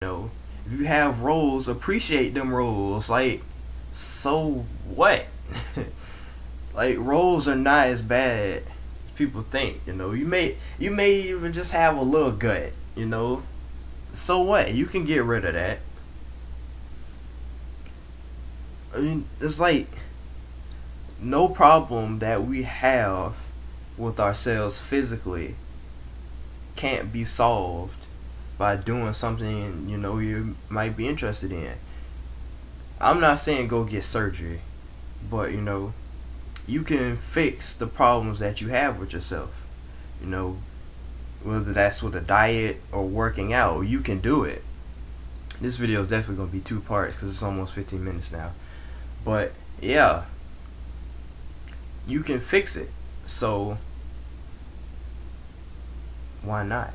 know, if you have roles, appreciate them roles. Like, so what? Like, roles are not as bad as people think. You may even just have a little gut. So what? You can get rid of that. I mean, it's like no problem that we have with ourselves physically can't be solved by doing something you might be interested in. I'm not saying go get surgery, but you can fix the problems that you have with yourself. You know, whether that's with a diet or working out, you can do it. This video is definitely going to be two parts because it's almost 15 minutes now. But yeah, you can fix it. So why not?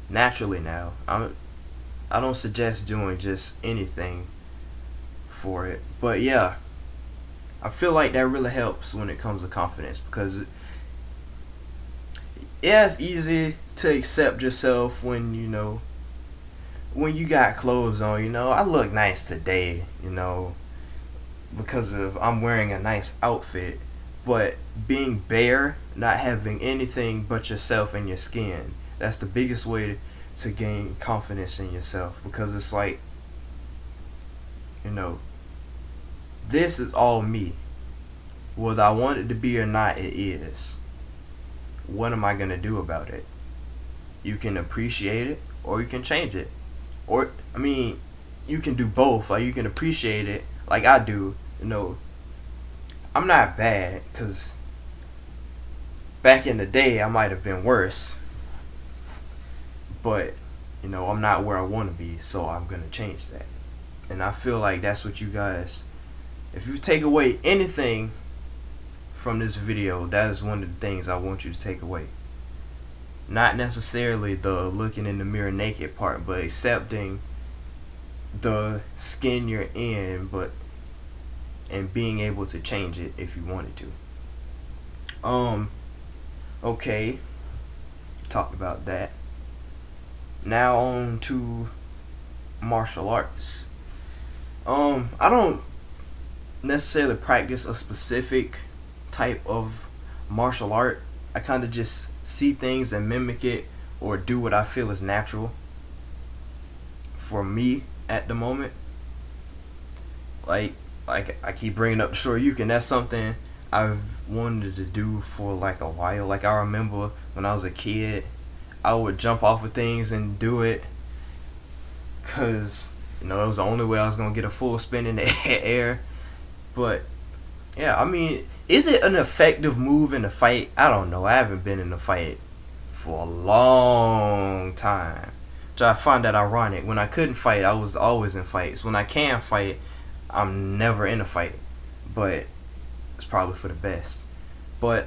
Naturally now, I don't suggest doing just anything for it. But yeah, I feel like that really helps when it comes to confidence because yeah, it's easy to accept yourself when you got clothes on. I look nice today, because of I'm wearing a nice outfit. But being bare, not having anything but yourself and your skin, that's the biggest way to gain confidence in yourself because it's like, you know, this is all me. Whether I want it to be or not, it is. What am I gonna do about it? You can appreciate it or you can change it. Or I mean, you can do both. Like you can appreciate it like I do. I'm not bad because back in the day I might have been worse, but I'm not where I want to be, so I'm gonna change that. And I feel like that's what you guys. If you take away anything from this video, that is one of the things I want you to take away. Not necessarily the looking in the mirror naked part, but accepting the skin you're in, and being able to change it if you wanted to. Okay, talked about that. Now on to martial arts. I don't necessarily practice a specific type of martial art. I kind of just see things and mimic it or do what I feel is natural for me at the moment. Like I keep bringing up the Shoryuken. That's something I've wanted to do for like a while. Like I remember when I was a kid, I would jump off of things and do it because it was the only way I was gonna get a full spin in the air. But yeah, I mean, is it an effective move in a fight? I don't know. I haven't been in a fight for a long time. So I find that ironic. When I couldn't fight, I was always in fights. When I can fight, I'm never in a fight. But it's probably for the best. But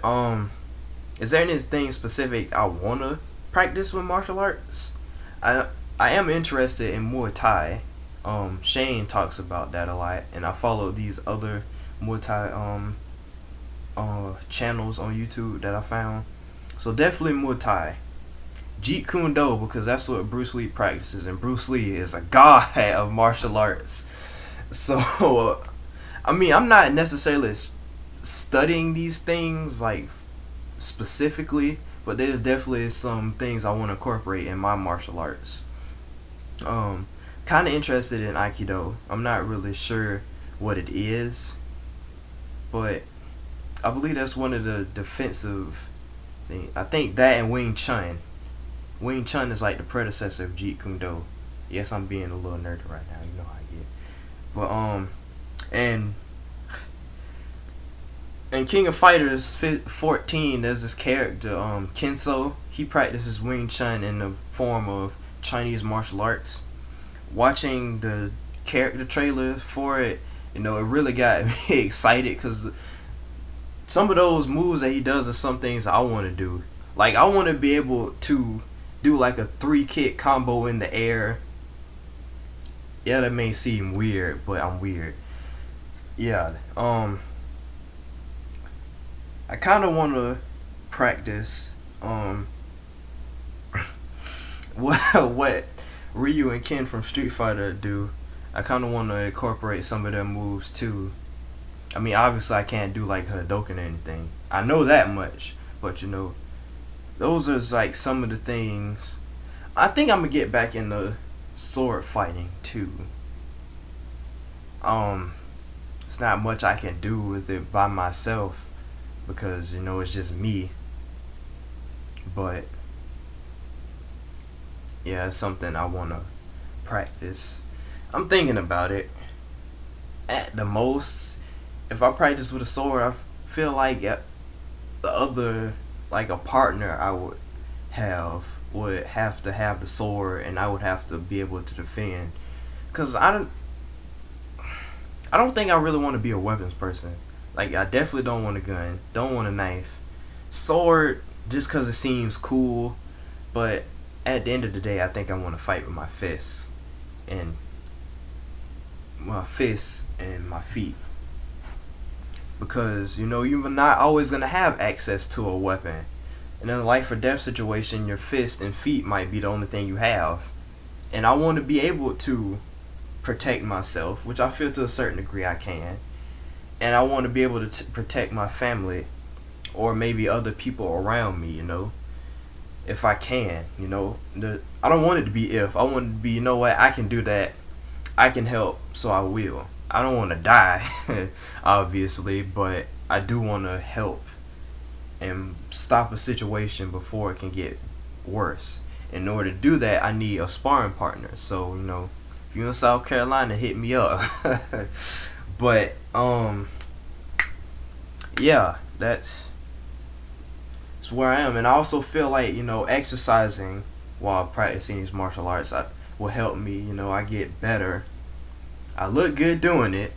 is there anything specific I wanna practice with martial arts? I am interested in Muay Thai. Shane talks about that a lot, and I follow these other Muay Thai channels on YouTube that I found. So definitely Muay Thai. Jeet Kune Do, because that's what Bruce Lee practices, and Bruce Lee is a god of martial arts. So I mean, I'm not necessarily studying these things like specifically, but there's definitely some things I want to incorporate in my martial arts. Kind of interested in Aikido. I'm not really sure what it is, but I believe that's one of the defensive things. I think that and Wing Chun. Wing Chun is like the predecessor of Jeet Kune Do. Yes, I'm being a little nerdy right now. You know how I get. But and in King of Fighters 14, there's this character, Kenso. He practices Wing Chun in the form of Chinese martial arts. Watching the character trailer for it, it really got me excited because some of those moves that he does are some things I want to do. Like, I want to be able to do like a 3-kick combo in the air. Yeah, that may seem weird, but I'm weird. Yeah, I kind of want to practice what Ryu and Ken from Street Fighter do. I kind of want to incorporate some of their moves too. I mean, obviously I can't do like Hadouken or anything. I know that much, but you know, those are like some of the things. I think I'm gonna get back into sword fighting too. Um, it's not much I can do with it by myself because you know it's just me. But yeah, it's something I wanna practice. I'm thinking about it. At the most, if I practice with a sword, I feel like the other, like a partner I would have to have the sword, and I would have to be able to defend. Cause I don't think I really want to be a weapons person. Like I definitely don't want a gun, don't want a knife, sword just cause it seems cool. But at the end of the day, I think I want to fight with and my fists and my feet. Because you know you're not always gonna have access to a weapon. In a life or death situation, your fist and feet might be the only thing you have. And I want to be able to protect myself, which I feel to a certain degree I can. And I want to be able to protect my family or maybe other people around me, you know, if I can, you know. I don't want it to be if. I want it to be, you know what, I can do that. I can help, so I will. I don't want to die, obviously, but I do want to help and stop a situation before it can get worse. In order to do that, I need a sparring partner. So, you know, if you're in South Carolina, hit me up. But, yeah, that's where I am. And I also feel like, you know, exercising while practicing these martial arts will help me. You know, I get better. I look good doing it,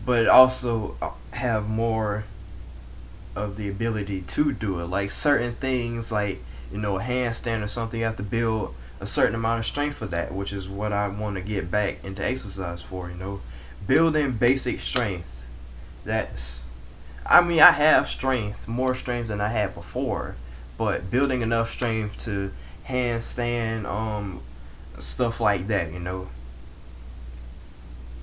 but also have more of the ability to do it. Like certain things, like you know, a handstand or something, you have to build a certain amount of strength for that, which is what I want to get back into exercise for. You know, building basic strength. I mean, I have strength, more strength than I had before, but building enough strength to handstand, stuff like that. You know,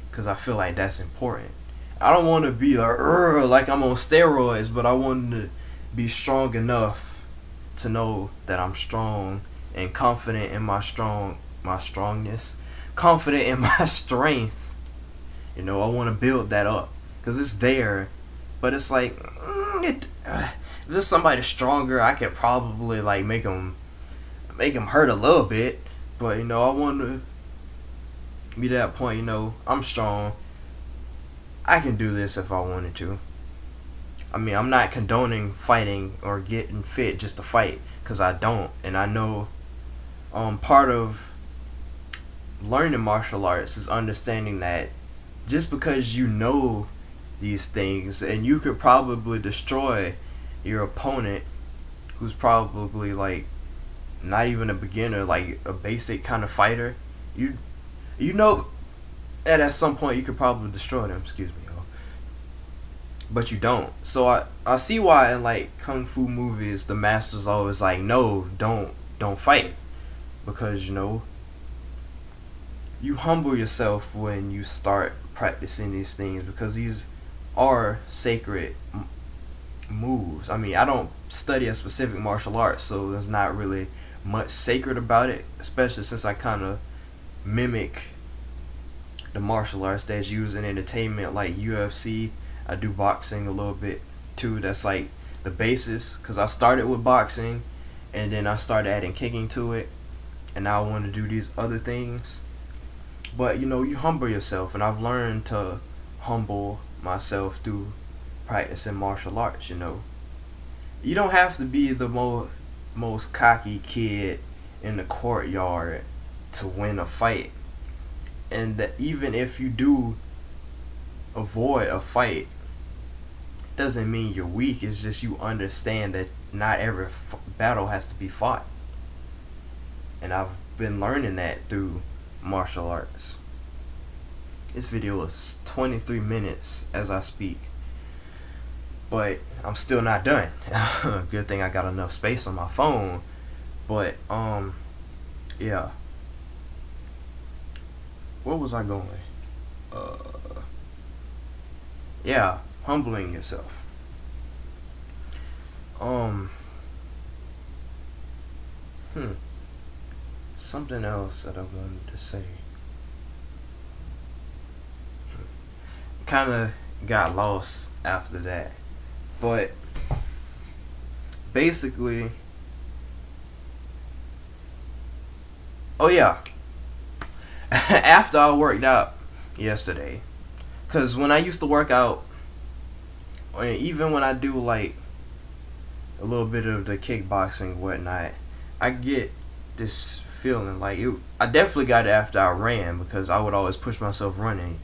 because I feel like that's important. I don't want to be like I'm on steroids, but I want to be strong enough to know that I'm strong and confident in my strongness, confident in my strength. You know, I want to build that up because it's there, but it's like if there's somebody stronger, I could probably like make them hurt a little bit, but you know, I want to be that point. You know, I'm strong. I can do this if I wanted to. I mean, I'm not condoning fighting or getting fit just to fight, because I don't. And I know part of learning martial arts is understanding that just because you know these things, and you could probably destroy your opponent who's probably like not even a beginner, like a basic kind of fighter, you know that at some point you could probably destroy them, excuse me, y'all. But you don't. So I see why in like kung fu movies the master's always like, no, don't fight. Because you know, you humble yourself when you start practicing these things, because these are sacred moves. I mean, I don't study a specific martial art, so there's not really much sacred about it, especially since I kind of mimic the martial arts that's used in entertainment, like UFC. I do boxing a little bit too. That's like the basis, because I started with boxing and then I started adding kicking to it, and now I want to do these other things. But you know, you humble yourself, and I've learned to humble myself through practicing martial arts. You know, you don't have to be the most cocky kid in the courtyard to win a fight. And that even if you do avoid a fight, doesn't mean you're weak. It's just you understand that not every battle has to be fought. And I've been learning that through martial arts. This video is 23 minutes as I speak, but I'm still not done. Good thing I got enough space on my phone. But yeah, where was I going? Uh, yeah, humbling yourself. Um, hmm, something else that I wanted to say. Kind of got lost after that, but basically, oh yeah, after I worked out yesterday, cause when I used to work out, or even when I do like a little bit of the kickboxing and whatnot, I get this feeling like it. I definitely got it after I ran because I would always push myself running.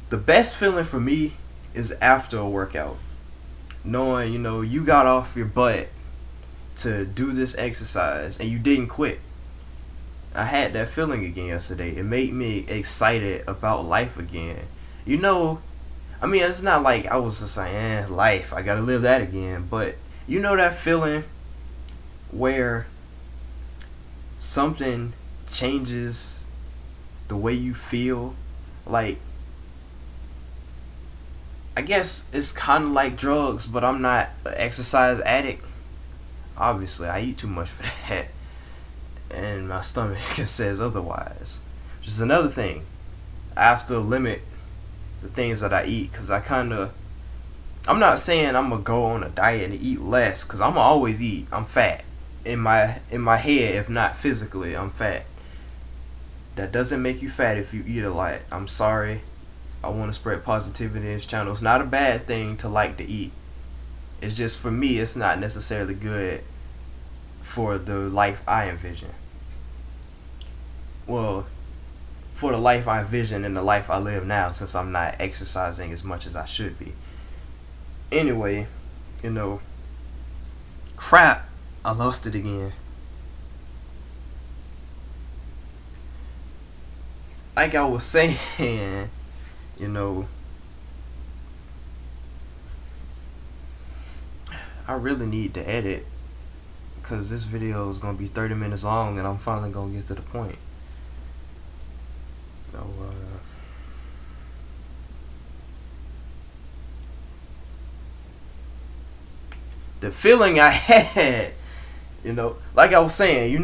The best feeling for me is after a workout, knowing you got off your butt to do this exercise and you didn't quit. I had that feeling again yesterday. It made me excited about life again. You know, I mean, it's not like I was just like, life, I gotta live that again. But you know that feeling where something changes the way you feel? Like, I guess it's kind of like drugs, but I'm not an exercise addict. Obviously, I eat too much for that. And my stomach says otherwise. Which is another thing. I have to limit the things that I eat because I'm not saying I'm gonna go on a diet and eat less because I'm gonna always eat. I'm fat in my head, if not physically. I'm fat. That doesn't make you fat if you eat a lot. I'm sorry. I want to spread positivity in this channel. It's not a bad thing to like to eat. It's just for me, it's not necessarily good for the life I envision. Well, for the life I envision and the life I live now, since I'm not exercising as much as I should be. Anyway, crap, I lost it again. Like I was saying, you know, I really need to edit because this video is going to be 30 minutes long and I'm finally going to get to the point. So, the feeling I had, like I was saying,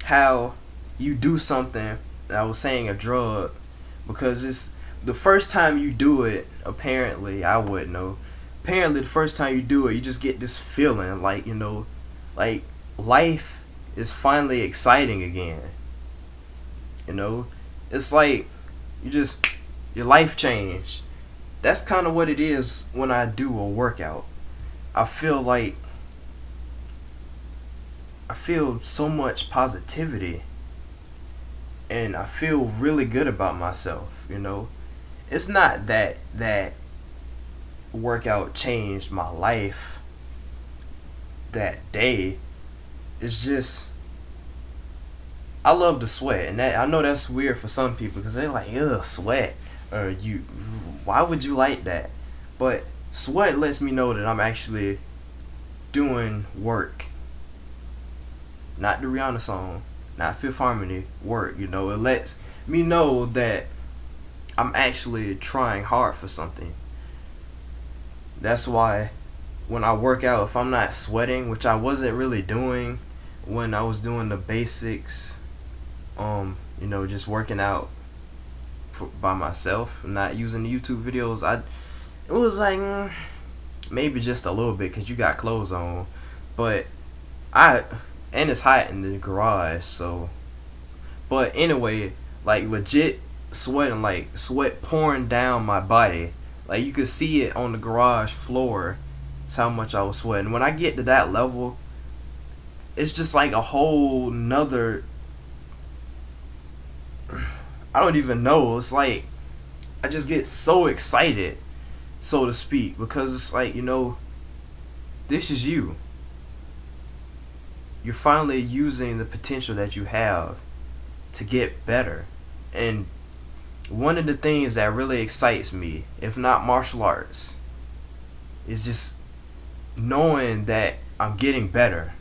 how you do something, I was saying a drug, because it's the first time you do it, apparently, I wouldn't know. Apparently, the first time you do it, you just get this feeling like, like life is finally exciting again. It's like your life changed. That's kind of what it is when I do a workout. I feel so much positivity and I feel really good about myself. It's not that workout changed my life that day. It's just I love to sweat, and I know that's weird for some people because they're like, ugh, sweat, or why would you like that? But sweat lets me know that I'm actually doing work. Not the Rihanna song, not Fifth Harmony, work. It lets me know that I'm actually trying hard for something. That's why when I work out, if I'm not sweating, which I wasn't really doing when I was doing the basics, just working out by myself, not using the YouTube videos, it was like maybe just a little bit because you got clothes on, but and it's hot in the garage, so. But anyway, like legit sweating, like sweat pouring down my body, like you could see it on the garage floor. That's how much I was sweating. When I get to that level, it's just like a whole nother, I don't even know. It's like I just get so excited, so to speak, because it's like, this is you. You're finally using the potential that you have to get better. And one of the things that really excites me, if not martial arts, is just knowing that I'm getting better.